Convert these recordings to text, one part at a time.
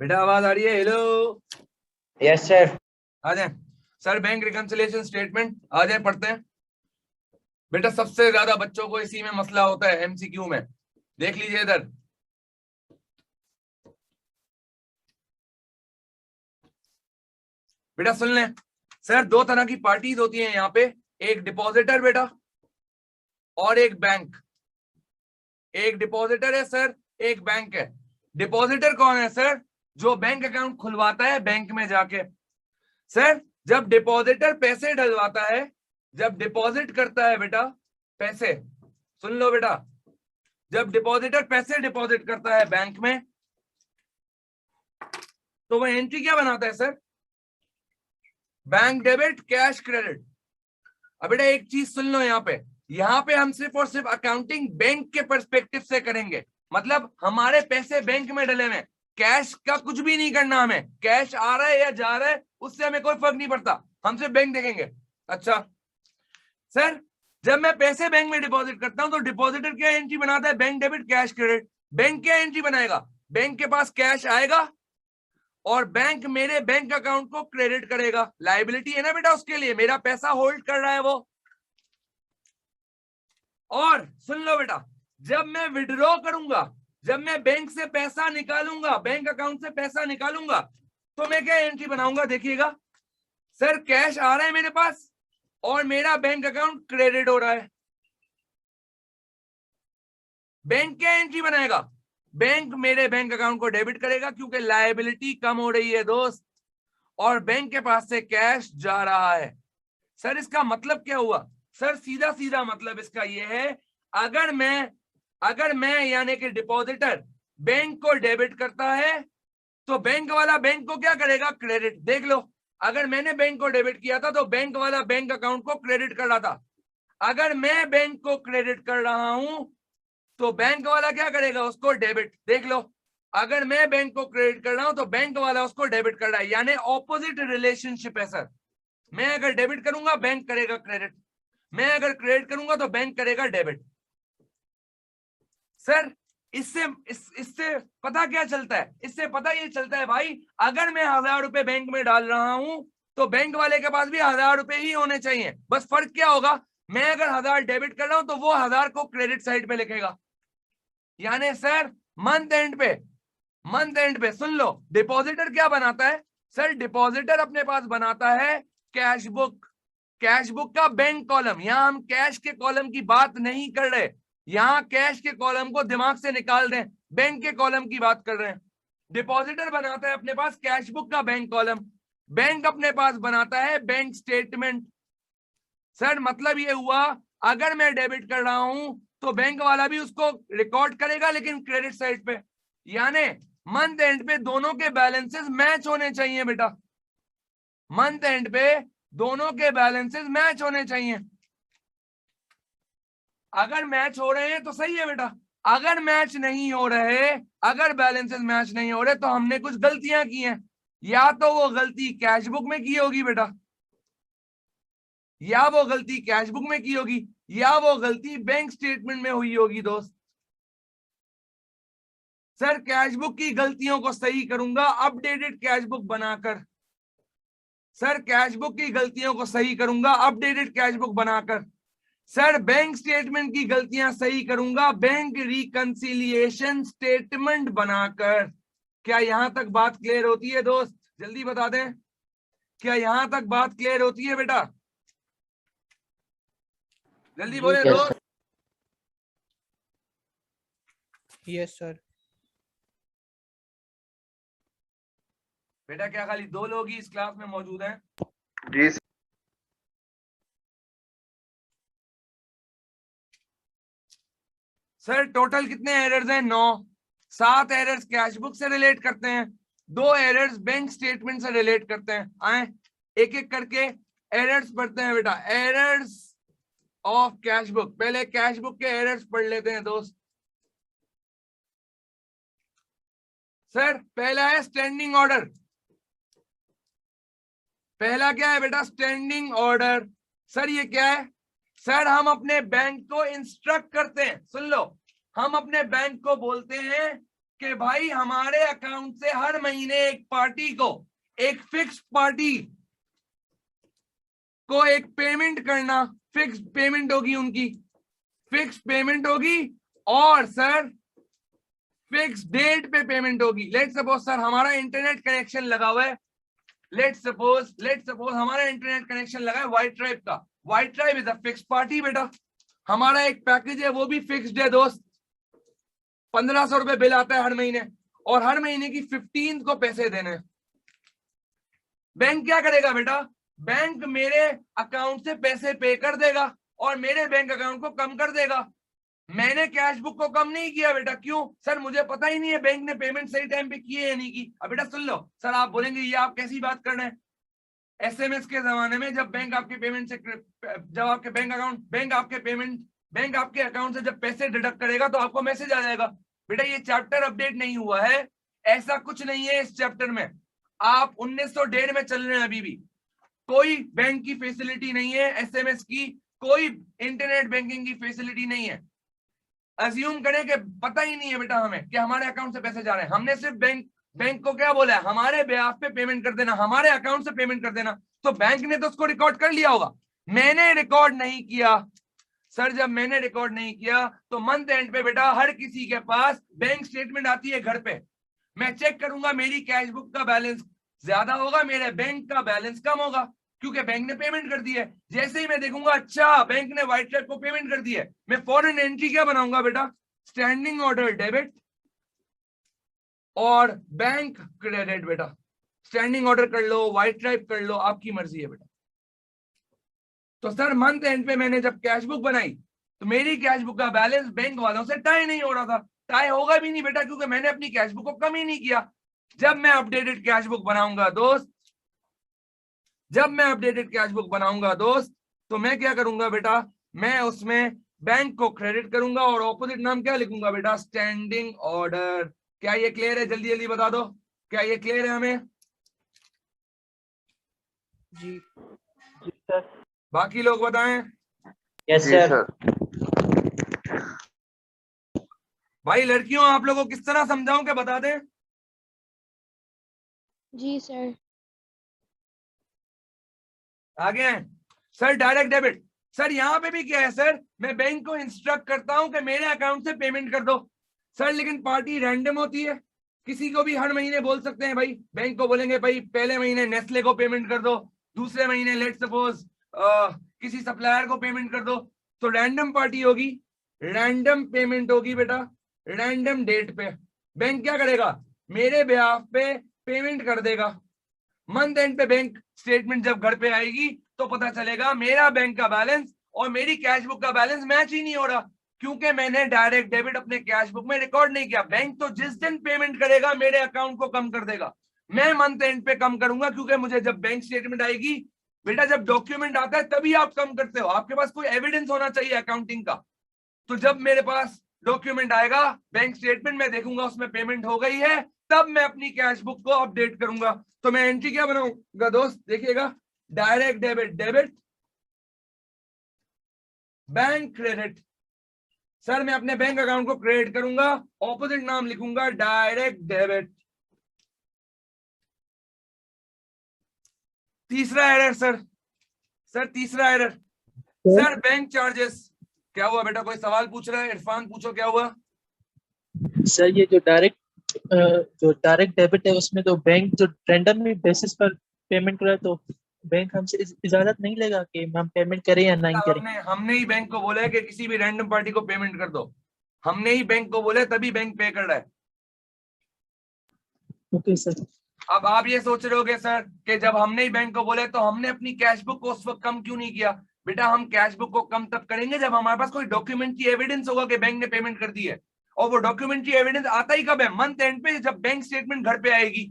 बेटा आवाज आ रही है? हेलो। Yes sir. आ जाए सर, बैंक रिकंसिलिएशन स्टेटमेंट आ जाए, पढ़ते हैं। बेटा सबसे ज्यादा बच्चों को इसी में मसला होता है, एमसीक्यू में। देख लीजिए इधर। बेटा सुन लें सर, दो तरह की पार्टीज होती हैं यहाँ पे, एक डिपॉजिटर बेटा और एक बैंक। एक डिपॉजिटर है सर, एक बैंक है। डिपॉजिटर कौन है सर? जो बैंक अकाउंट खुलवाता है बैंक में जाके। सर जब डिपॉजिटर पैसे डलवाता है, जब डिपॉजिट करता है बेटा पैसे, सुन लो बेटा, जब डिपॉजिटर पैसे डिपॉजिट करता है बैंक में, तो वह एंट्री क्या बनाता है sir? Bank debit cash credit. अब बेटा एक चीज सुन लो, यहाँ पे हम सिर्फ और सिर्फ अकाउंटिंग बैंक के पर्सपेक्टिव से करेंगे। मतलब हमारे पैसे बैंक में डले हुए, कैश का कुछ भी नहीं करना हमें। कैश आ रहा है या जा रहा है उससे हमें कोई फर्क नहीं पड़ता, हम सिर्फ बैंक देखेंगे। अच्छा सर, जब मैं पैसे बैंक में डिपॉजिट करता हूं तो डिपॉजिटर क्या एंट्री बनाता है? Bank debit cash credit. Bank क्या एंट्री बनाएगा? बैंक के पास कैश आएगा और बैंक मेरे बैंक अकाउंट को क्रेडिट करेगा। लायबिलिटी है ना बेटा उसके लिए, मेरा पैसा होल्ड कर रहा है वो। और सुन लो बेटा, जब मैं विड्रॉ करूंगा, जब मैं बैंक से पैसा निकालूंगा, बैंक अकाउंट से पैसा निकालूंगा, तो मैं क्या एंट्री बनाऊंगा? देखिएगा सर, कैश आ रहा है मेरे पास और मेरा बैंक अकाउंट क्रेडिट हो रहा है। बैंक क्या एंट्री बनाएगा? बैंक मेरे बैंक अकाउंट को डेबिट करेगा क्योंकि लायबिलिटी कम हो रही है दोस्त, और बैंक के पास से कैश जा रहा है। सर इसका मतलब क्या हुआ? सर सीधा सीधा मतलब इसका यह है, अगर मैं यानी कि डिपॉजिटर बैंक को डेबिट करता है तो बैंक वाला बैंक को क्या करेगा? क्रेडिट। देख लो, अगर मैंने बैंक को डेबिट किया था तो बैंक वाला बैंक अकाउंट को क्रेडिट कर रहा था। अगर मैं बैंक को क्रेडिट कर रहा हूं तो बैंक वाला क्या करेगा? उसको डेबिट। देख लो, अगर मैं बैंक को क्रेडिट कर रहा हूं तो बैंक वाला उसको डेबिट कर रहा है, यानी ऑपोजिट रिलेशनशिप है सर। मैं अगर डेबिट करूंगा बैंक करेगा क्रेडिट, मैं अगर क्रेडिट करूंगा तो बैंक करेगा डेबिट। सर इससे पता क्या चलता है? इससे पता ये चलता है भाई, अगर मैं 1000 रुपए बैंक में डाल रहा हूं तो बैंक वाले के पास भी 1000 रुपए ही होने चाहिए। बस फर्क क्या होगा, मैं अगर 1000 डेबिट कर रहा हूं तो वो 1000 को क्रेडिट साइड पे लिखेगा। यानी सर मंथ एंड पे सुन लो, डिपॉजिटर क्या बनाता है? सर डिपॉजिटर अपने पास बनाता है कैश बुक। कैश बुक का बैंक कॉलम। यहां हम कैश के कॉलम की बात नहीं कर रहे, यहां कैश के कॉलम को दिमाग से निकाल दें, बैंक के कॉलम की बात कर रहे हैं। डिपॉजिटर बनाता है अपने पास कैश बुक का बैंक कॉलम, बैंक अपने पास बनाता है बैंक स्टेटमेंट। सर मतलब ये हुआ, अगर मैं डेबिट कर रहा हूं तो बैंक वाला भी उसको रिकॉर्ड करेगा लेकिन क्रेडिट साइड पे। यानी मंथ एंड पे दोनों के बैलेंसेस मैच होने चाहिए बेटा, मंथ एंड पे दोनों के बैलेंसेस मैच होने चाहिए। अगर मैच हो रहे हैं तो सही है बेटा, अगर मैच नहीं हो रहे, अगर बैलेंसेस मैच नहीं हो रहे तो हमने कुछ गलतियां की हैं। या तो वो गलती कैश बुक में की होगी बेटा, या वो गलती कैश बुक में की होगी, या वो गलती बैंक स्टेटमेंट में हुई होगी दोस्त। सर कैश बुक की गलतियों को सही करूंगा अपडेटेड कैश बुक बनाकर। सर कैश बुक की गलतियों को सही करूंगा अपडेटेड कैश बुक बनाकर। सर बैंक स्टेटमेंट की गलतियां सही करूंगा बैंक रिकंसिलिएशन स्टेटमेंट बनाकर। क्या यहां तक बात क्लियर होती है दोस्त? जल्दी बता दें, क्या यहां तक बात क्लियर होती है बेटा? जल्दी बोले दोस्त। Yes sir. बेटा क्या खाली 2 लोग ही इस क्लास में मौजूद हैं? जी सर टोटल कितने एरर्स हैं? 9। 7 एरर्स कैश बुक से रिलेट करते हैं, 2 एरर्स बैंक स्टेटमेंट से रिलेट करते हैं। आए एक एक करके एरर्स पढ़ते हैं बेटा। एरर्स ऑफ कैश बुक, पहले कैश बुक के एरर्स पढ़ लेते हैं दोस्त। सर पहला है स्टैंडिंग ऑर्डर। पहला क्या है बेटा? Standing order. सर ये क्या है? सर हम अपने बैंक को इंस्ट्रक्ट करते हैं, सुन लो, हम अपने बैंक को बोलते हैं कि भाई हमारे अकाउंट से हर महीने एक पार्टी को, एक फिक्स पार्टी को एक पेमेंट करना, फिक्स पेमेंट होगी उनकी, फिक्स पेमेंट होगी और सर फिक्स डेट पे पेमेंट होगी। लेट सपोज सर हमारा इंटरनेट कनेक्शन लगा हुआ है, लेट सपोज हमारा इंटरनेट कनेक्शन लगा है वाइट ट्राइब का। White tribe is a fix party बेटा। हमारा एक पैकेज है वो भी फिक्स्ड है दोस्त, 1500 रुपए बिल आता है हर महीने और हर महीने की 15th को पैसे देने। बैंक क्या करेगा बेटा, बैंक मेरे अकाउंट से पैसे पे कर देगा और मेरे बैंक अकाउंट को कम कर देगा। मैंने कैश बुक को कम नहीं किया बेटा। क्यों सर, मुझे पता ही नहीं है बैंक ने पेमेंट सही टाइम पे की है या नहीं की। अब बेटा सुन लो सर, आप बोलेंगे ये आप कैसी बात कर रहे हैं। एसएमएस के जमाने में जब बैंक आपके पेमेंट से, जब आपके बैंक आपके अकाउंट से जब पैसे डिडक्ट करेगा तो आपको मैसेज आ जाएगा। बेटा ये चैप्टर अपडेट नहीं हुआ है, ऐसा कुछ नहीं है इस चैप्टर में। आप 1901 में चल रहे हैं, अभी भी कोई बैंक की फैसिलिटी नहीं है, एसएमएस की, कोई इंटरनेट बैंकिंग की फैसिलिटी नहीं है। अज्यूम करें कि पता ही नहीं है बेटा हमें कि हमारे अकाउंट से पैसे जा रहे हैं। हमने सिर्फ बैंक को क्या बोला है, हमारे बेहाफ पे पेमेंट कर देना, हमारे अकाउंट से पेमेंट कर देना। तो बैंक ने तो उसको रिकॉर्ड कर लिया होगा, मैंने रिकॉर्ड नहीं किया। सर जब मैंने रिकॉर्ड नहीं किया तो मंथ एंड पे बेटा हर किसी के पास बैंक स्टेटमेंट आती है घर पे। मैं चेक करूंगा मेरी कैश बुक का बैलेंस ज्यादा होगा, मेरे बैंक का बैलेंस कम होगा, क्योंकि बैंक ने पेमेंट कर दी है। जैसे ही मैं देखूंगा अच्छा बैंक ने व्हाइट ट्राइब को पेमेंट कर दी है, मैं फॉरन एंट्री क्या बनाऊंगा बेटा, स्टैंडिंग ऑर्डर डेबिट और बैंक क्रेडिट। बेटा स्टैंडिंग ऑर्डर कर लो, व्हाइट ट्राइब कर लो, आपकी मर्जी है बेटा। तो सर मंथ एंड पे मैंने जब कैश बुक बनाई तो मेरी कैश बुक का बैलेंस बैंक वालों से टाई नहीं हो रहा था। टाई होगा भी नहीं बेटा, क्योंकि मैंने अपनी कैश बुक को कम ही नहीं किया। जब मैं अपडेटेड कैश बुक बनाऊंगा दोस्त, जब मैं अपडेटेड कैश बुक बनाऊंगा दोस्त, तो मैं क्या करूंगा बेटा, मैं उसमें बैंक को क्रेडिट करूंगा और ऑपोजिट नाम क्या लिखूंगा बेटा, स्टैंडिंग ऑर्डर। क्या ये क्लियर है? जल्दी जल्दी बता दो, क्या ये क्लियर है हमें? जी सर। बाकी लोग बताएं। Yes sir. भाई लड़कियों आप लोगों को किस तरह समझाऊं कि बता दें? जी सर। आगे हैं सर, डायरेक्ट डेबिट। सर यहाँ पे भी क्या है सर, मैं बैंक को इंस्ट्रक्ट करता हूं कि मेरे अकाउंट से पेमेंट कर दो। सर लेकिन पार्टी रैंडम होती है, किसी को भी हर महीने बोल सकते हैं। भाई बैंक को बोलेंगे भाई पहले महीने नेस्ले को पेमेंट कर दो, दूसरे महीने लेट सपोज किसी सप्लायर को पेमेंट कर दो। तो रैंडम पार्टी होगी, रैंडम पेमेंट होगी बेटा, रैंडम डेट पे। बैंक क्या करेगा, मेरे ब्याह पे पेमेंट कर देगा। मंथ एंड पे बैंक स्टेटमेंट जब घर पे आएगी तो पता चलेगा मेरा बैंक का बैलेंस और मेरी कैश बुक का बैलेंस मैच ही नहीं हो रहा, क्योंकि मैंने डायरेक्ट डेबिट अपने कैश बुक में रिकॉर्ड नहीं किया। बैंक तो जिस दिन पेमेंट करेगा मेरे अकाउंट को कम कर देगा, मैं मंथ एंड पे कम करूंगा, क्योंकि मुझे जब बैंक स्टेटमेंट आएगी बेटा, जब डॉक्यूमेंट आता है तभी आप कम करते हो, आपके पास कोई एविडेंस होना चाहिए अकाउंटिंग का। तो जब मेरे पास डॉक्यूमेंट आएगा, बैंक स्टेटमेंट में देखूंगा उसमें पेमेंट हो गई है, तब मैं अपनी कैश बुक को अपडेट करूंगा। तो मैं एंट्री क्या बनाऊंगा दोस्त, देखिएगा, direct debit debit, bank credit. Sir मैं अपने बैंक अकाउंट को क्रेडिट करूंगा, ऑपोजिट नाम लिखूंगा डायरेक्ट डेबिट। तीसरा एरर सर तीसरा एरर सर, बैंक चार्जेस। क्या हुआ बेटा, कोई सवाल पूछ रहा है? इरफान पूछो क्या हुआ। सर ये जो डायरेक्ट डेबिट है उसमें तो बैंक जो रैंडमली बेसिस पर पेमेंट करे तो बैंक हमसे इजाजत नहीं लेगा कि हम पेमेंट करें या नहीं करें। हमने ही बैंक को बोला है कि किसी भी रैंडम पार्टी को पेमेंट कर दो, हमने ही बैंक को बोला, तभी बैंक पे कर रहा है। Okay sir. अब आप ये सोच रहे होगे सर कि जब हमने ही बैंक को बोले तो हमने अपनी कैश बुक को उस वक्त कम क्यों नहीं किया? बेटा हम कैश बुक को कम तब करेंगे जब हमारे पास कोई डॉक्यूमेंट्री एविडेंस होगा कि बैंक ने पेमेंट कर दी है। और वो डॉक्यूमेंट्री एविडेंस आता ही कब है? मंथ एंड पे, जब बैंक स्टेटमेंट घर पे आएगी।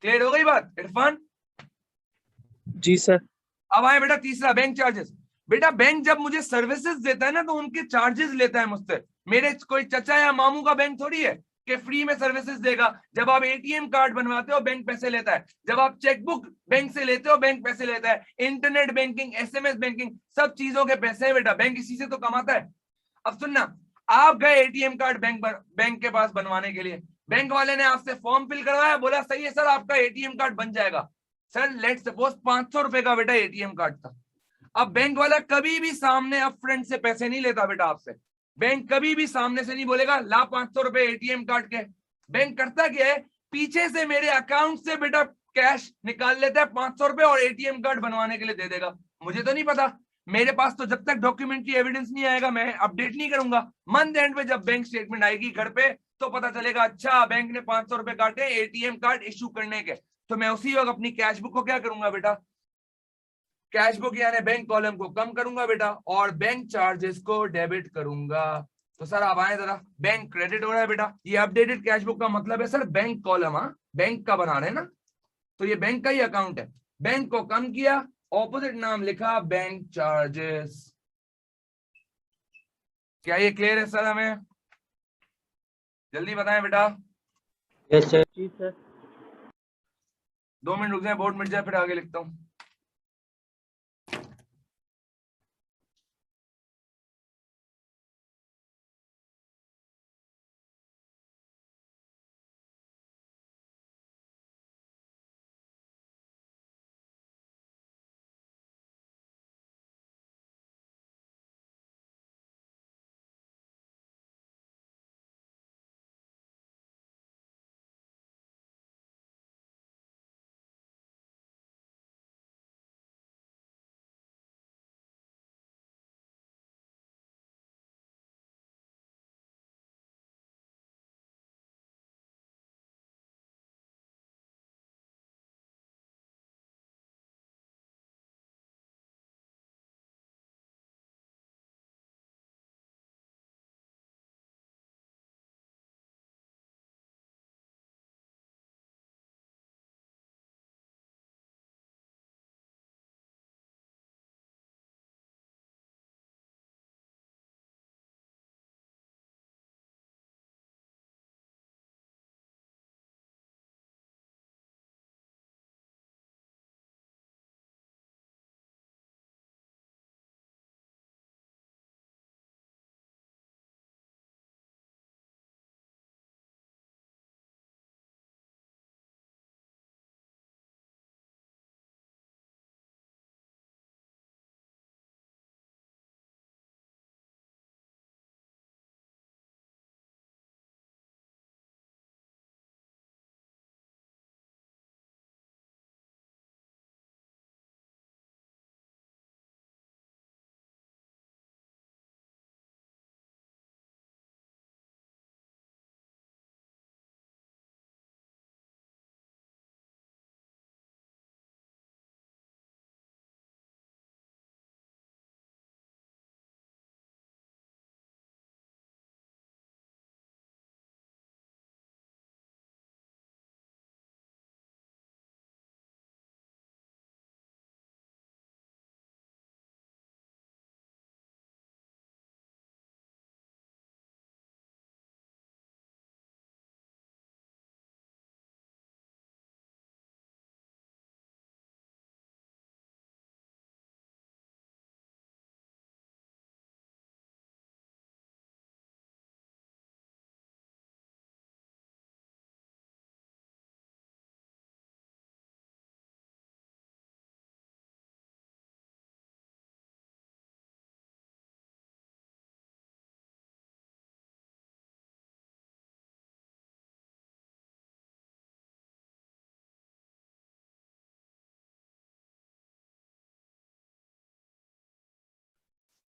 क्लियर हो गई बात इरफान? जी सर। अब आए बेटा तीसरा, बैंक चार्जेस। बेटा बैंक जब मुझे सर्विसेज देता है ना तो उनके चार्जेस लेता है मुझसे। मेरे कोई चचा या मामू का बैंक थोड़ी है कि फ्री में सर्विसेज देगा। जब आप एटीएम कार्ड बनवाते हो बैंक पैसे लेता है, जब आप चेकबुक बैंक से लेते हो बैंक पैसे लेता है, इंटरनेट बैंकिंग, एसएमएस बैंकिंग, सब चीजों के पैसे है बेटा, बैंक इसी से तो कमाता है। अब सुनना, आप गए एटीएम कार्ड बैंक के पास बनवाने के लिए, बैंक वाले ने आपसे फॉर्म फिल करवाया, बोला सही है सर आपका एटीएम कार्ड बन जाएगा। सर लेट्स सपोज 500 रुपए का बेटा एटीएम कार्ड था। अब बैंक वाला कभी भी सामने अप फ्रंट से पैसे नहीं लेता बेटा आपसे, बैंक कभी भी सामने से नहीं बोलेगा ला 500 रुपए एटीएम कार्ड के। बैंक करता क्या है, पीछे से मेरे अकाउंट से बेटा कैश निकाल लेता है 500 रुपए और एटीएम कार्ड बनवाने के लिए दे देगा। मुझे तो नहीं पता, मेरे पास तो जब तक डॉक्यूमेंट्री एविडेंस नहीं आएगा मैं अपडेट नहीं करूंगा। मंथ एंड पे जब बैंक स्टेटमेंट आएगी घर पे तो पता चलेगा अच्छा बैंक ने 500 रुपए काटे एटीएम कार्ड इश्यू करने के। तो मैं उसी वक्त अपनी कैश बुक को क्या करूंगा बेटा, कैश बुक यानी बैंक कॉलम को कम करूंगा बेटा और बैंक चार्जेस को डेबिट करूंगा। तो सर आप आए जरा, बैंक क्रेडिट हो रहा है बेटा, ये अपडेटेड कैश बुक का मतलब है सर बैंक कॉलम, हाँ बैंक का बना रहे हैं ना, तो ये बैंक का ही अकाउंट है। बैंक को कम किया, ऑपोजिट नाम लिखा बैंक चार्जेस। क्या ये क्लियर है सर? हमें जल्दी बताएं बेटा। Yes sir. जी सर। 2 मिनट रुक जाए, बोर्ड मिट जाए फिर आगे लिखता हूं।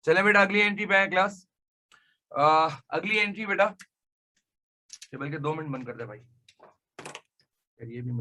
चले बेटा अगली एंट्री पे है क्लास। अगली एंट्री बेटा, बल्कि 2 मिनट बंद कर दे भाई, ये भी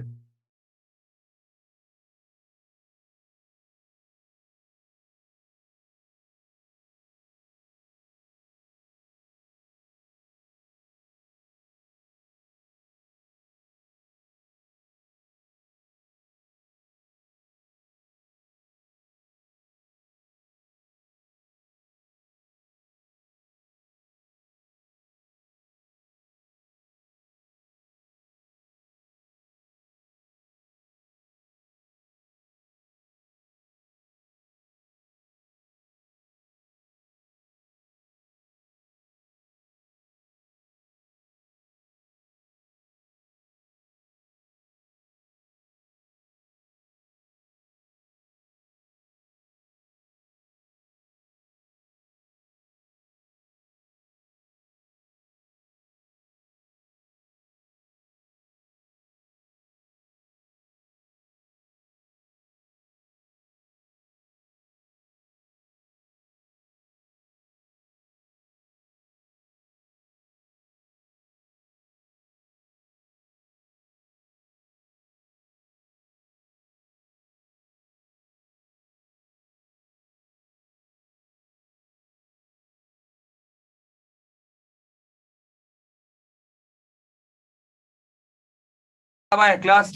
अब आए क्लास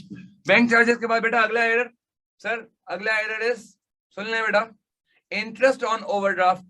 बैंक चार्जेस के बाद बेटा अगला एरर। सर अगला एरर इज, सुन ले बेटा, इंटरेस्ट ऑन ओवरड्राफ्ट।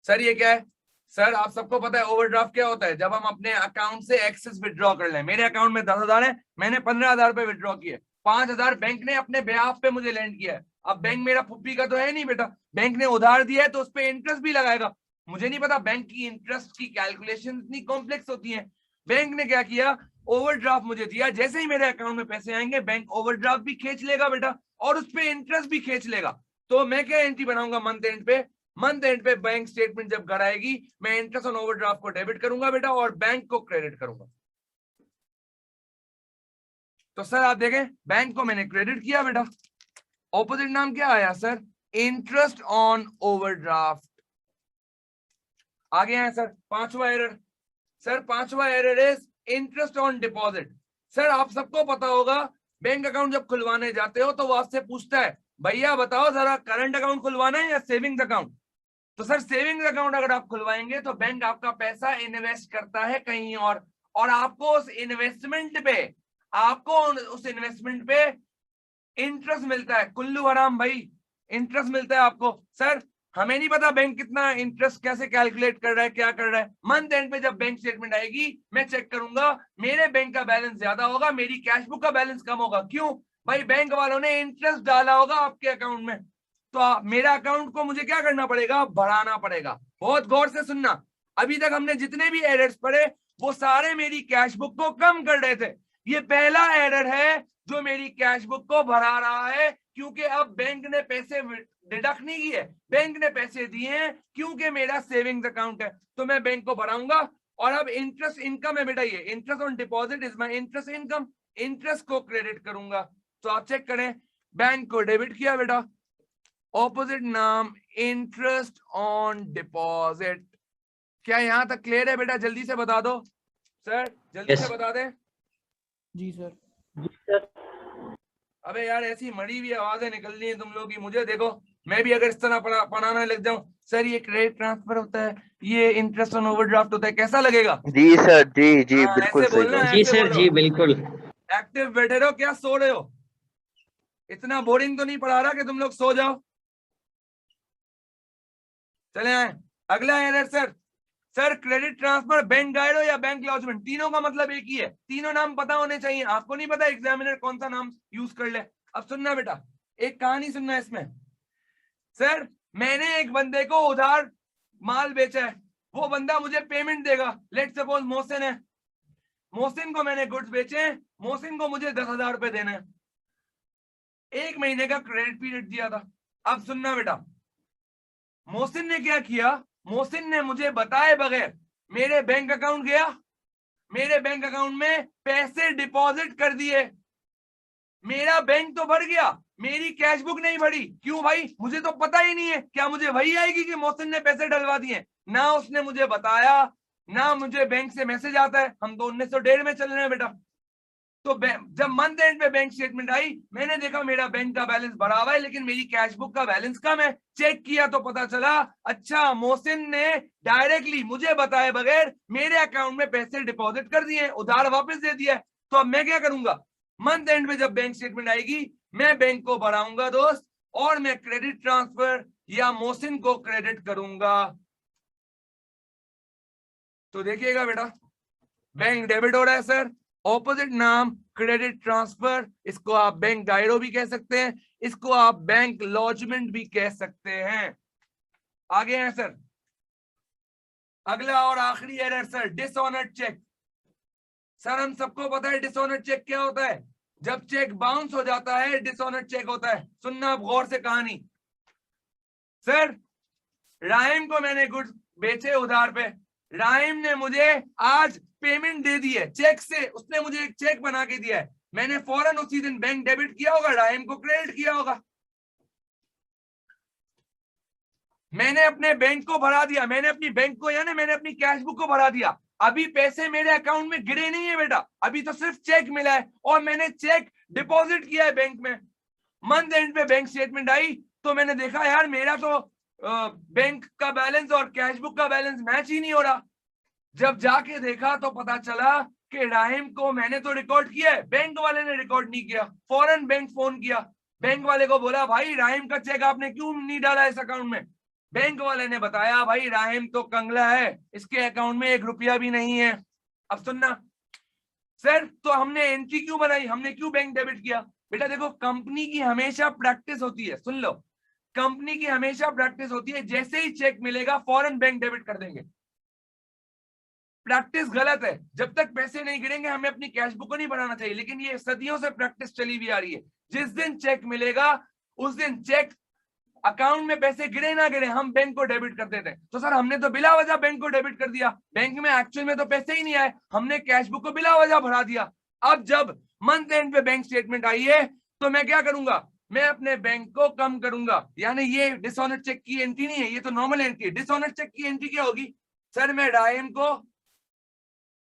सर ये क्या है? सर आप सबको पता है ओवरड्राफ्ट क्या होता है? जब हम अपने अकाउंट से एक्सेस विड्रॉ कर लें। मेरे अकाउंट में 10,000 है, मैंने 15,000 रुपए विड्रॉ किए, 5,000 बैंक ने अपने बेहाफ पे मुझे लैंड किया है। अब बैंक मेरा फुप्पी का तो है नहीं बेटा, बैंक ने उधार दिया है तो उस पर इंटरेस्ट भी लगाएगा। मुझे नहीं पता बैंक की इंटरेस्ट की कैलकुलेशन इतनी कॉम्प्लेक्स होती है। बैंक ने क्या किया, ओवरड्राफ्ट मुझे दिया, जैसे ही मेरे अकाउंट में पैसे आएंगे बैंक ओवरड्राफ्ट भी खींच लेगा बेटा, और उस पर इंटरेस्ट भी खींच लेगा। तो मैं क्या एंट्री बनाऊंगा मंथ एंड पे? मंथ एंड पे बैंक स्टेटमेंट जब घर आएगी, मैं इंटरेस्ट ऑन ओवरड्राफ्ट को डेबिट करूंगा बेटा और बैंक को क्रेडिट करूंगा। तो सर आप देखें, बैंक को मैंने क्रेडिट किया बेटा, ऑपोजिट नाम क्या आया सर? Interest on overdraft. आगे है सर पांचवा एरर। सर पांचवा error is interest on deposit. Sir आप सबको पता होगा, बैंक अकाउंट जब खुलवाने जाते हो तो वो आपसे पूछता है, भैया बताओ जरा करंट अकाउंट खुलवाना है या सेविंग्स अकाउंट? तो सर सेविंग्स अकाउंट अगर आप खुलवाएंगे तो बैंक आपका पैसा इन्वेस्ट करता है कहीं और आपको उस इन्वेस्टमेंट पे इंटरेस्ट मिलता है। कुल्लू हराम भाई, इंटरेस्ट मिलता है आपको। सर हमें नहीं पता बैंक कितना इंटरेस्ट कैसे कैलकुलेट कर रहा है, क्या कर रहा है। मंथ एंड पे जब बैंक स्टेटमेंट आएगी मैं चेक करूंगा, मेरे बैंक का बैलेंस ज्यादा होगा, मेरी कैश बुक का बैलेंस कम होगा। क्यों भाई? बैंक वालों ने इंटरेस्ट डाला होगा आपके अकाउंट में। तो मेरा अकाउंट को मुझे क्या करना पड़ेगा? बढ़ाना पड़ेगा। बहुत गौर से सुनना, अभी तक हमने जितने भी एरर्स पढ़े वो सारे मेरी कैश बुक को कम कर रहे थे। ये पहला एरर है जो मेरी कैश बुक को बढ़ा रहा है, क्योंकि अब बैंक ने पैसे डिडक्ट नहीं किए, बैंक ने पैसे दिए हैं क्योंकि मेरा सेविंग्स अकाउंट है, तो मैं बैंक को बढ़ाऊंगा। और अब इंटरेस्ट इनकम है बेटा, ये interest on deposit is my interest income, interest को क्रेडिट करूंगा। तो आप चेक करें, बैंक को डेबिट किया बेटा, ऑपोजिट नाम इंटरेस्ट ऑन डिपॉजिट। क्या यहां तक क्लियर है बेटा? जल्दी से बता दो सर, जल्दी से बता दें। जी सर। जी सर। अबे यार ऐसी मरी हुई आवाजें निकल रही है तुम लोग की। मुझे देखो, मैं भी अगर इस तरह पढ़ाना लग जाऊं, सर ये क्रेडिट ट्रांसफर होता है, ये इंटरेस्ट ऑन ओवरड्राफ्ट होता है, कैसा लगेगा? जी सर, जी जी बिल्कुल ऐसे सही बोलना, बात। जी ऐसे सर, बोलो। जी बिल्कुल। एक्टिव बैठे रहो, क्या सो रहे हो? इतना बोरिंग तो नहीं पढ़ा रहा कि तुम लोग सो जाओ। चले आए अगला error sir. Sir credit transfer, bank Guido या बैंक लॉजमेंट, तीनों का मतलब एक ही है, तीनों नाम पता होने चाहिए। आपको नहीं पता एग्जामिनर कौन सा नाम यूज कर ले। अब सुनना बेटा, एक कहानी सुनना इसमें। सर मैंने एक बंदे को उधार माल बेचा है, वो बंदा मुझे पेमेंट देगा। लेट्स सपोज मोहसिन है, मोहसिन को मैंने गुड्स बेचे हैं, मोहसिन को मुझे 10,000 रुपए देना है, 1 महीने का क्रेडिट पीरियड दिया था। अब सुनना बेटा, मोहसिन ने क्या किया, मोहसिन ने मुझे बताए बगैर मेरे बैंक अकाउंट गया, मेरे बैंक अकाउंट में पैसे डिपॉजिट कर दिए। मेरा बैंक तो भर गया, मेरी कैश बुक नहीं भरी। क्यों भाई? मुझे तो पता ही नहीं है। क्या मुझे वही आएगी कि मोहसिन ने पैसे डलवा दिए? ना उसने मुझे बताया, ना मुझे बैंक से मैसेज आता है। हम तो 1901 में चल रहे हैं बेटा। तो जब मंथ एंड पे बैंक स्टेटमेंट आई, मैंने देखा मेरा बैंक का बैलेंस बढ़ा हुआ है लेकिन मेरी कैश बुक का बैलेंस कम है। चेक किया तो पता चला, अच्छा मोहसिन ने डायरेक्टली मुझे बताए बगैर मेरे अकाउंट में पैसे डिपॉजिट कर दिए, उधार वापस दे दिया। तो अब मैं क्या करूंगा? मंथ एंड में जब बैंक स्टेटमेंट आएगी, मैं बैंक को बढ़ाऊंगा दोस्त, और मैं क्रेडिट ट्रांसफर या मोहसिन को क्रेडिट करूंगा। तो देखिएगा बेटा, बैंक डेबिट हो रहा है सर, ऑपोजिट नाम क्रेडिट ट्रांसफर, इसको आप बैंक गाइडो भी कह सकते हैं, इसको आप बैंक लॉजमेंट भी कह सकते हैं। आगे हैं सर, अगला और आखिरी error sir, dishonoured cheque. Sir हम सबको पता है डिसऑनर्ड चेक क्या होता है। जब चेक बाउंस हो जाता है डिसऑनर्ड चेक होता है। सुनना आप गौर से कहानी। सर राहिम को मैंने गुड्स बेचे उधार पे, राहिम ने मुझे आज पेमेंट दे दी है चेक से, उसने मुझे एक चेक बना के दिया है, मैंने फौरन उसी दिन बैंक डेबिट किया होगा, राहिम को क्रेडिट किया होगा। मैंने अपने बैंक को भरा दिया, मैंने अपनी बैंक को यानी मैंने अपनी कैश बुक को भरा दिया। अभी पैसे मेरे अकाउंट में गिरे नहीं है बेटा, अभी तो सिर्फ चेक मिला है और मैंने चेक डिपॉजिट किया है बैंक में। मंथ एंड पे बैंक स्टेटमेंट आई तो मैंने देखा यार मेरा तो बैंक का बैलेंस और कैश बुक का बैलेंस मैच ही नहीं हो रहा। जब जाके देखा तो पता चला कि राहिम को मैंने तो रिकॉर्ड किया है, बैंक वाले ने रिकॉर्ड नहीं किया। फौरन बैंक फोन किया, बैंक वाले को बोला भाई राहिम का चेक आपने क्यों नहीं डाला इस अकाउंट में। बैंक वाले ने बताया भाई राहिम तो कंगला है, इसके अकाउंट में 1 रुपया भी नहीं है। अब सुनना सर, तो हमने एंट्री क्यों बनाई, हमने क्यों बैंक डेबिट किया। बेटा देखो, कंपनी की हमेशा प्रैक्टिस होती है, सुन लो, कंपनी की हमेशा प्रैक्टिस होती है जैसे ही चेक मिलेगा फौरन बैंक डेबिट कर देंगे। प्रैक्टिस गलत है, जब तक पैसे नहीं गिरेंगे हमें अपनी कैश बुक को नहीं बनाना चाहिए, लेकिन ये सदियों से प्रैक्टिस चली भी आ रही है। जिस दिन चेक मिलेगा उस दिन चेक अकाउंट में पैसे गिरे ना गिरे हम बैंक को डेबिट कर देते हैं। तो सर हमने तो बिला वजह बैंक को डेबिट कर दिया, बैंक में एक्चुअल में तो पैसे ही नहीं आए, हमने कैश बुक को बिला वजह भरा दिया। अब जब मंथ एंड पे बैंक स्टेटमेंट आई है तो मैं क्या करूंगा, मैं अपने बैंक को कम करूंगा। यानी ये डिसऑनर चेक की एंट्री नहीं है, ये तो नॉर्मल एंट्री है। डिसऑनर चेक की एंट्री क्या होगी, सर मैं राहिम को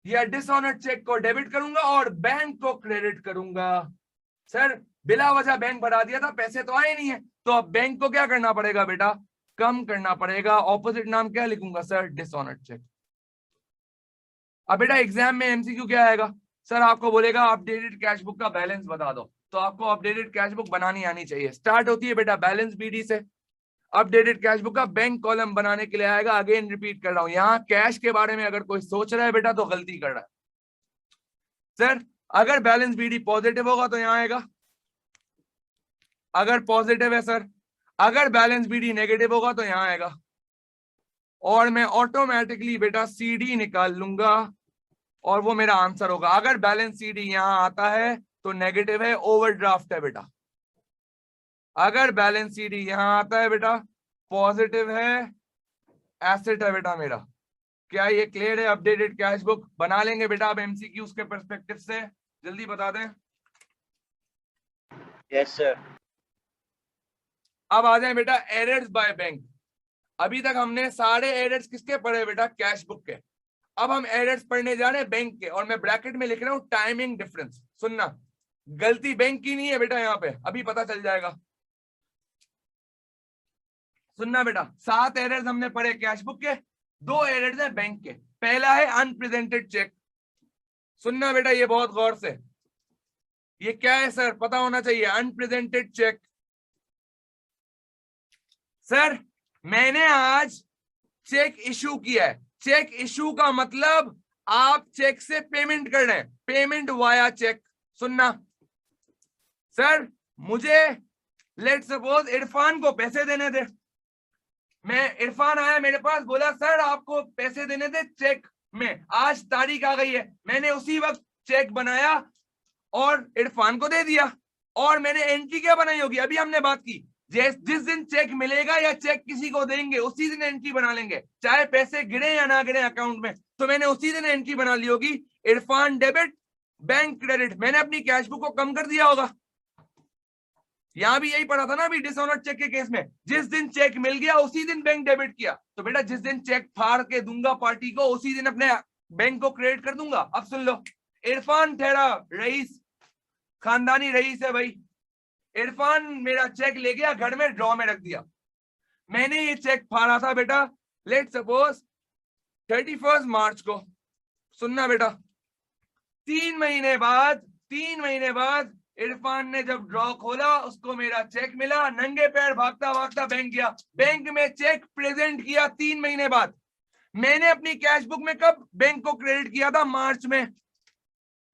या डिसऑनर चेक को डेबिट करूंगा और बैंक को क्रेडिट करूंगा। सर बिला वजह बैंक बढ़ा दिया था, पैसे तो आए नहीं है, तो अब बैंक को क्या करना पड़ेगा बेटा, कम करना पड़ेगा। ऑपोजिट नाम क्या लिखूंगा सर, डिसऑनर चेक। अब बेटा एग्जाम में एमसीक्यू क्या आएगा, सर आपको बोलेगा अपडेटेड कैश बुक का बैलेंस बता दो, तो आपको अपडेटेड कैश बुक बनानी आनी चाहिए। स्टार्ट होती है बेटा बैलेंस बीडी से, अपडेटेड कैश बुक का बैंक कॉलम बनाने के लिए आएगा। अगेन रिपीट कर रहा हूं, यहाँ कैश के बारे में अगर कोई सोच रहा है बेटा तो गलती कर रहा है। सर अगर बैलेंस बीडी पॉजिटिव होगा तो यहाँ आएगा, अगर पॉजिटिव है सर, अगर बैलेंस बीडी नेगेटिव होगा तो यहाँ आएगा, और मैं ऑटोमेटिकली बेटा सीडी निकाल लूंगा और वो मेरा आंसर होगा। अगर बैलेंस सीडी यहाँ आता है तो नेगेटिव है, ओवरड्राफ्ट है बेटा। अगर बैलेंस सीडी यहाँ आता है बेटा पॉजिटिव है, एसेट है बेटा मेरा। क्या ये क्लियर है? अपडेटेड कैश बुक बना लेंगे बेटा अब एमसीक्यूज के पर्सपेक्टिव से, जल्दी बता दें। Yes sir. अब आ जाए बेटा एरर्स बाय बैंक। अभी तक हमने सारे एरर्स किसके पढ़े बेटा, कैश बुक के। अब हम एरर्स पढ़ने जा रहे हैं बैंक के, और मैं ब्रैकेट में लिख रहा हूं टाइमिंग डिफरेंस। सुनना, गलती बैंक की नहीं है बेटा, यहाँ पे अभी पता चल जाएगा। सुनना बेटा, 7 एरर्स हमने पढ़े कैश बुक के, 2 एरर्स है बैंक के। पहला है अनप्रेजेंटेड चेक। सुनना बेटा ये बहुत गौर से, ये क्या है सर, पता होना चाहिए। अनप्रेजेंटेड चेक, सर मैंने आज चेक इशू किया है। चेक इशू का मतलब आप चेक से पेमेंट कर रहे हैं, पेमेंट वाया चेक। सुनना सर, मुझे लेट सपोज इरफान को पैसे देने थे, मैं इरफान आया मेरे पास, बोला सर आपको पैसे देने थे चेक में, आज तारीख आ गई है। मैंने उसी वक्त चेक बनाया और इरफान को दे दिया। और मैंने एंट्री क्या बनाई होगी, अभी हमने बात की, जिस दिन चेक मिलेगा या चेक किसी को देंगे उसी दिन एंट्री बना लेंगे, चाहे पैसे गिरे या ना गिरे अकाउंट में। तो मैंने उसी दिन एंट्री बना ली होगी, इरफान डेबिट, बैंक क्रेडिट। मैंने अपनी कैश बुक को कम कर दिया होगा। यहां भी यही पढ़ा था ना अभी डिसऑनर्ड चेक के केस में, जिस दिन चेक मिल गया उसी दिन बैंक डेबिट किया। तो बेटा जिस दिन चेक फाड़ के दूंगा पार्टी को, उसी दिन अपने बैंक को क्रेडिट कर दूंगा। अब सुन लो, इरफान ठहरा रईस, खानदानी रईस है भाई। इरफान मेरा चेक ले गया, घर में ड्रॉ में रख दिया। मैंने ये चेक फाड़ा था बेटा लेट सपोज 31 मार्च को। सुनना बेटा, 3 महीने बाद इरफान ने जब ड्रॉ खोला, उसको मेरा चेक मिला, नंगे पैर भागता भागता बैंक गया, बैंक में चेक प्रेजेंट किया 3 महीने बाद। मैंने अपनी कैश बुक में कब बैंक को क्रेडिट किया था, मार्च में,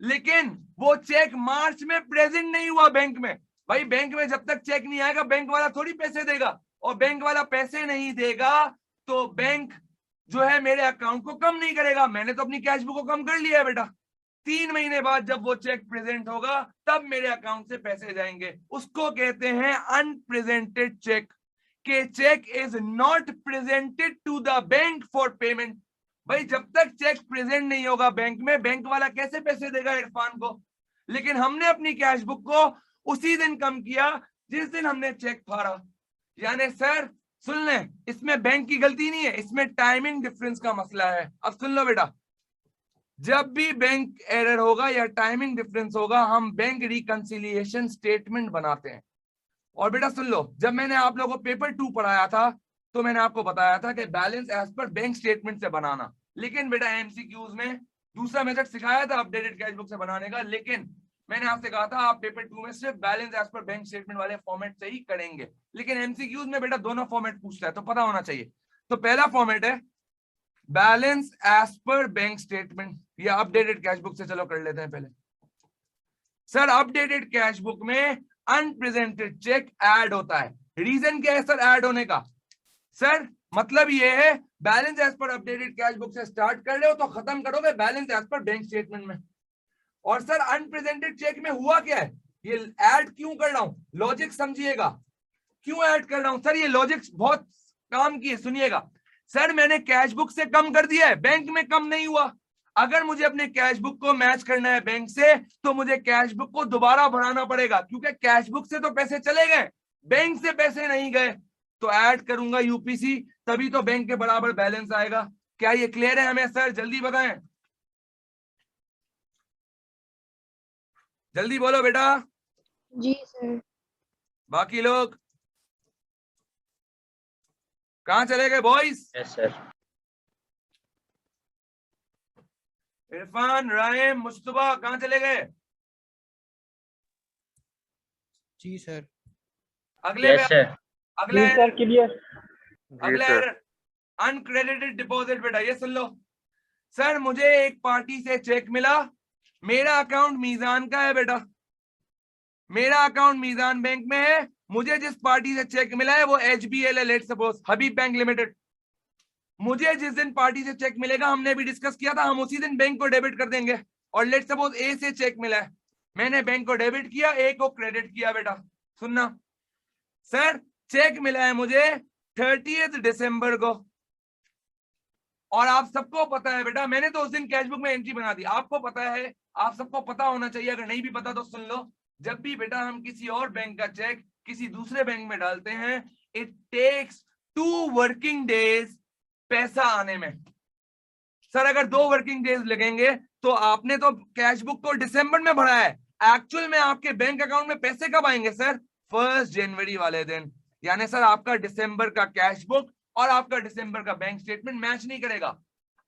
लेकिन वो चेक मार्च में प्रेजेंट नहीं हुआ बैंक में। भाई बैंक में जब तक चेक नहीं आएगा बैंक वाला थोड़ी पैसे देगा, और बैंक वाला पैसे नहीं देगा तो बैंक जो है मेरे अकाउंट को कम नहीं करेगा। मैंने तो अपनी कैश बुक को कम कर लिया है बेटा। 3 महीने बाद जब वो चेक प्रेजेंट होगा तब मेरे अकाउंट से पैसे जाएंगे, उसको कहते हैं अनप्रेजेंटेड चेक। के cheque is not presented to the bank for payment. भाई जब तक चेक प्रेजेंट नहीं होगा बैंक में, बैंक वाला कैसे पैसे देगा इरफान को। लेकिन हमने अपनी कैश बुक को उसी दिन कम किया जिस दिन हमने चेक फाड़ा। यानी सर सुन लें, इसमें बैंक की गलती नहीं है, इसमें टाइमिंग डिफरेंस का मसला है। अब सुन लो बेटा, जब भी बैंक एरर होगा या टाइमिंग डिफरेंस होगा, हम बैंक रिकंसिलिएशन स्टेटमेंट बनाते हैं। और बेटा सुन लो, जब मैंने आप लोगों को पेपर 2 पढ़ाया था तो मैंने आपको बताया था कि balance as per bank statement से बनाना। लेकिन बेटा एमसीक्यूज में दूसरा मेथड सिखाया था अपडेटेड कैश बुक से बनाने का, लेकिन मैंने आपसे कहा था आप पेपर 2 में सिर्फ balance as per bank statement वाले फॉर्मेट से ही करेंगे, लेकिन एमसीक्यूज में बेटा दोनों फॉर्मेट पूछता है तो पता होना चाहिए। तो पहला फॉर्मेट है balance as per bank statement या अपडेटेड कैश बुक से। चलो कर लेते हैं पहले। सर अपडेटेड कैश बुक में अनप्रेजेंटेड चेक ऐड होता है। रीजन क्या है सर ऐड होने का? सर मतलब ये है balance as per updated cash book से स्टार्ट कर रहे हो तो खत्म करोगे balance as per bank statement में। और सर अनप्रेजेंटेड चेक में हुआ क्या है, ये ऐड क्यों कर रहा हूं, लॉजिक समझिएगा क्यों ऐड कर रहा हूं। सर ये लॉजिक बहुत काम की है, सुनिएगा। सर मैंने कैश बुक से कम कर दिया है, बैंक में कम नहीं हुआ। अगर मुझे अपने कैश बुक को मैच करना है बैंक से तो मुझे कैश बुक को दोबारा भराना पड़ेगा, क्योंकि कैश बुक से तो पैसे चले गए, बैंक से पैसे नहीं गए। तो ऐड करूंगा यूपीसी, तभी तो बैंक के बराबर बैलेंस आएगा। क्या ये क्लियर है हमें सर? जल्दी बताएं, जल्दी बोलो बेटा। जी सर। बाकी लोग कहां चले गए boys? Yes sir. Irfan, Rahim, Mustafa कहां चले गए? जी सर। अगले यस सर। अगले सर क्लियर। जी अगला सर। Uncredited deposit. बेटा ये सुन लो। सर मुझे एक पार्टी से चेक मिला, मेरा अकाउंट मीजान का है बेटा, मेरा अकाउंट मीजान बैंक में है, मुझे जिस पार्टी से चेक मिला है वो HBL है, लेट सपोज हबीब बैंक लिमिटेड। मुझे जिस दिन पार्टी से चेक मिलेगा, हमने भी डिस्कस किया था, हम उसी दिन बैंक को डेबिट कर देंगे। और लेट सपोज ए से चेक मिला है, मैंने बैंक को डेबिट किया, ए को क्रेडिट किया। बेटा सुनना, सर चेक मिला है मुझे 30 दिसंबर को, और आप सबको पता है बेटा मैंने तो उस दिन कैश बुक में एंट्री बना दी, आपको पता है, आप सबको पता होना चाहिए, अगर नहीं भी पता तो सुन लो। जब भी बेटा हम किसी और बैंक का चेक किसी दूसरे बैंक में डालते हैं, इट टेक्स 2 वर्किंग डेज पैसा आने में। सर अगर 2 वर्किंग डेज लगेंगे तो आपने तो कैश बुक को दिसंबर में भरा है, एक्चुअल में आपके बैंक अकाउंट में पैसे कब आएंगे सर? 1 जनवरी वाले दिन। यानी सर आपका दिसंबर का कैश बुक और आपका दिसंबर का बैंक स्टेटमेंट मैच नहीं करेगा।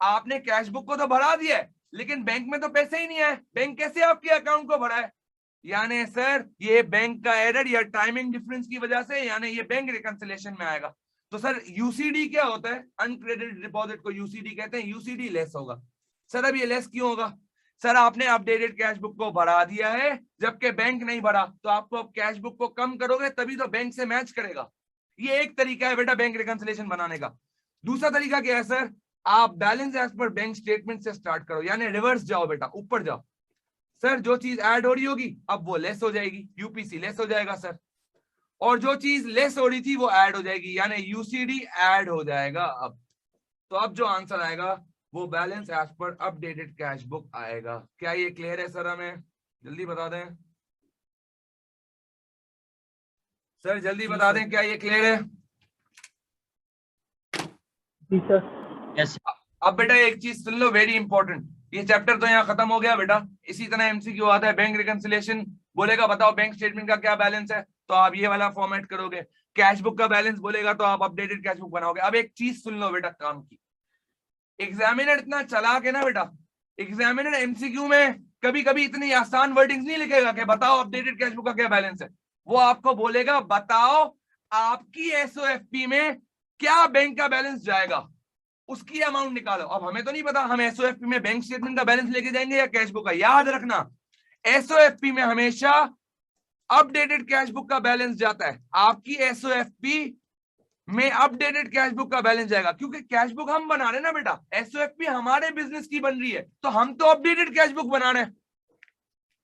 आपने कैश बुक को तो भरा दिया है, लेकिन बैंक में तो पैसे ही नहीं है, बैंक कैसे आपके अकाउंट को भरा है? यानी सर ये बैंक का एरर या टाइमिंग डिफरेंस की वजह से, यानी ये बैंक रिकंसिलिएशन में आएगा। तो सर यूसीडी क्या होता है? अनक्रेडिटेड डिपॉजिट को यूसीडी कहते हैं, यूसीडी लेस होगा। सर अब ये लेस क्यों होगा? सर आपने अपडेटेड कैश बुक को भरा दिया है जबकि बैंक नहीं भरा, तो आपको अब कैश बुक को कम करोगे तभी तो बैंक से मैच करेगा। ये एक तरीका है बेटा बैंक रिकंसिलिएशन बनाने का। दूसरा तरीका क्या है सर? आप balance as per bank statement से स्टार्ट करो, यानी रिवर्स जाओ बेटा, ऊपर जाओ। सर जो चीज ऐड हो रही होगी अब वो लेस हो जाएगी, यूपीसी लेस हो जाएगा सर, और जो चीज लेस हो रही थी वो ऐड हो जाएगी, यानी यूसीडी ऐड हो जाएगा। अब तो अब जो आंसर आएगा वो balance as per updated cash book आएगा। क्या ये क्लियर है सर? हमें जल्दी बता दें सर, जल्दी बता दें, क्या ये क्लियर है? जी सर। यस। अब बेटा एक चीज सुन लो, वेरी इंपॉर्टेंट, ये चैप्टर तो यहाँ खत्म हो गया बेटा। इसी तरह एमसीक्यू आता है, बैंक रिकंसिलिएशन बोलेगा बताओ बैंक स्टेटमेंट का क्या बैलेंस है, तो आप ये वाला फॉर्मेट करोगे। कैश बुक का बैलेंस बोलेगा तो आप अपडेटेड कैश बुक बनाओगे। अब एक चीज सुन लो बेटा काम की, एग्जामिनर इतना चालाक है ना बेटा, एग्जामिनर एमसीक्यू में कभी कभी इतनी आसान वर्डिंग्स नहीं लिखेगा कि बताओ अपडेटेड कैश बुक का क्या बैलेंस है। वो आपको बोलेगा बताओ आपकी एसओएफपी में क्या बैंक का बैलेंस जाएगा, उसकी अमाउंट निकालो। अब हमें तो नहीं पता हम एसओएफपी में बैंक स्टेटमेंट का बैलेंस लेके जाएंगे या कैश बुक का। याद रखना एसओएफपी में हमेशा अपडेटेड कैश बुक का बैलेंस जाता है, आपकी एसओएफपी में अपडेटेड कैश बुक का बैलेंस जाएगा, क्योंकि कैश बुक हम बना रहे हैं ना बेटा, एसओएफपी हमारे बिजनेस की बन रही है, तो हम तो अपडेटेड कैश बुक बना रहे हैं।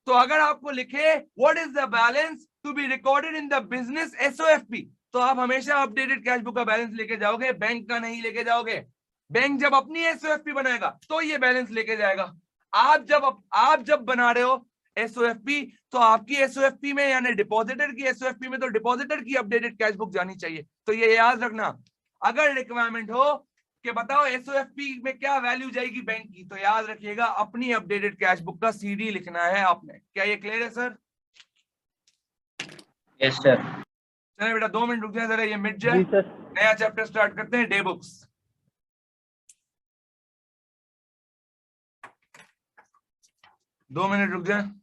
तो अगर आपको लिखे what is the balance to be recorded in the business SOFP, तो आप हमेशा अपडेटेड कैश बुक का बैलेंस लेके जाओगे, बैंक का नहीं लेके जाओगे। बैंक जब अपनी एसओएफपी बनाएगा तो ये बैलेंस लेके जाएगा। आप जब बना रहे हो एसओएफपी, तो आपकी एसओएफपी में यानी डिपॉजिटर की एसओएफपी में तो डिपॉजिटर की अपडेटेड कैश बुक जानी चाहिए। तो ये याद रखना, अगर रिक्वायरमेंट हो कि बताओ एसओएफपी में क्या वैल्यू जाएगी बैंक की, तो याद रखिएगा अपनी अपडेटेड कैश बुक का सीडी लिखना है आपने। क्या ये क्लियर है सर? Yes sir. चलिए बेटा 2 मिनट रुक जाए जरा, ये मिट जाए, नया चैप्टर स्टार्ट करते हैं, डे बुक्स। 2 मिनट रुक जाए।